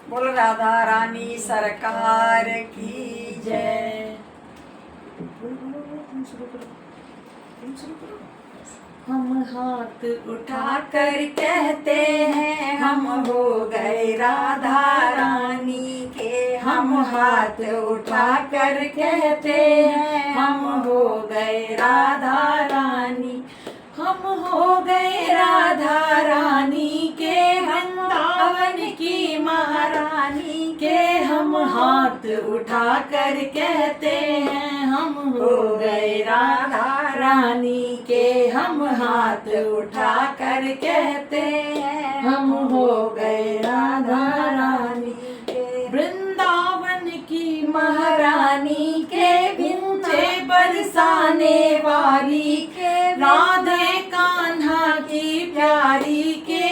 बोल राधा रानी सरकार की जय। हम हाथ उठा कर कहते हैं हम हो गए राधा रानी के। हम हाथ उठा कर कहते हैं हम हो गए राधा रानी। हम हो गए राधा रानी के वृंदावन की महारानी के। हम हाथ उठा कर कहते हैं हम हो गए राधा रानी के। हम हाथ उठा कर कहते हैं हम हो गए राधा रानी के। वृंदावन की महारानी के बिंचे बरसाने वाली के। राधे कान्हा की प्यारी के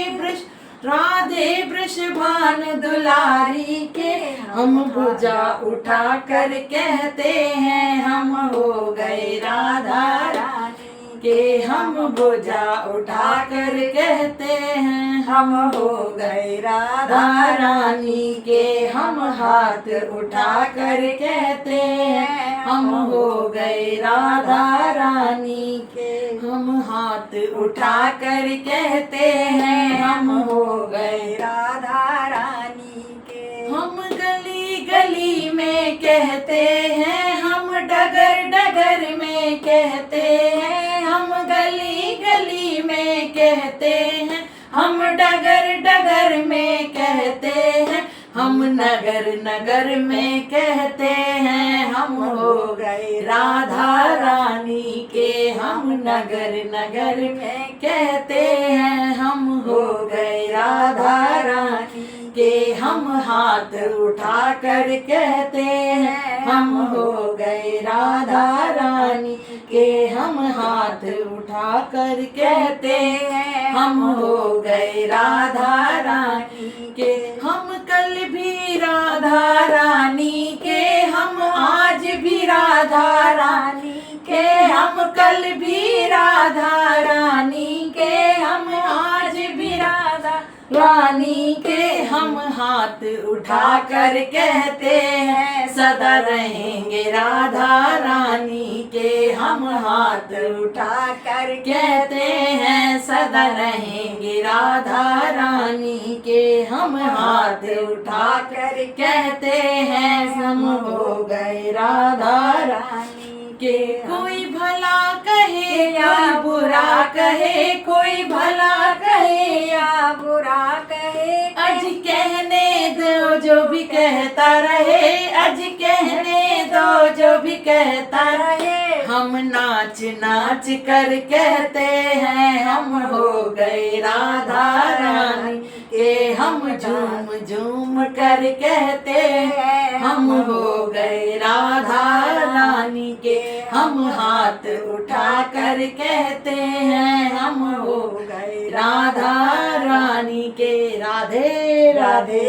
राधे वृषभान दुलारी के। हम भुजा उठा कर कहते हैं हम हो गए राधा रानी के। हम भुजा उठा कर कहते हैं हम हो गए राधा रानी के। हम हाथ उठा कर कहते हैं हम हो गए राधा रानी के। हम हाथ उठा कर कहते हैं हम हो गए राधा रानी के। हम गली गली में कहते हैं हम डगर डगर में कहते हैं। हम गली गली में कहते हैं हम डगर डगर में कहते हैं। हम नगर नगर में कहते हैं हम हो गए राधा रानी के। हम नगर नगर में कहते हैं हम हो गए राधा रानी के। हम हाथ उठा कर कहते हैं हम हो गए राधा रानी के। हम हाथ उठा कर कहते हैं हम हो गए राधा रानी के। हम कल भी राधा रानी के। हम आज भी राधा रानी के। हम कल भी राधा रानी के। हम आज भी राधा रानी के। हम हाथ उठा कर कहते हैं सदा रहेंगे राधा रानी के। हम हाथ उठा कर कहते हैं सदा रहेंगे राधा रानी के। हम हाथ उठा कर कहते हैं हम हो गए राधा रानी के। कोई भला कहे या बुरा कहे। कोई भला कहे या बुरा कहे। अज कहने दो जो भी कहता रहे। अज कहने दो जो भी कहता रहे। हम नाच नाच कर कहते हैं हम हो गए राधा रानी के। हम झूम झूम कर कहते हैं हम हो गए राधा रानी के। हम हाथ उठा कर कहते हैं हम हो गए राधा रानी के। राधे राधे।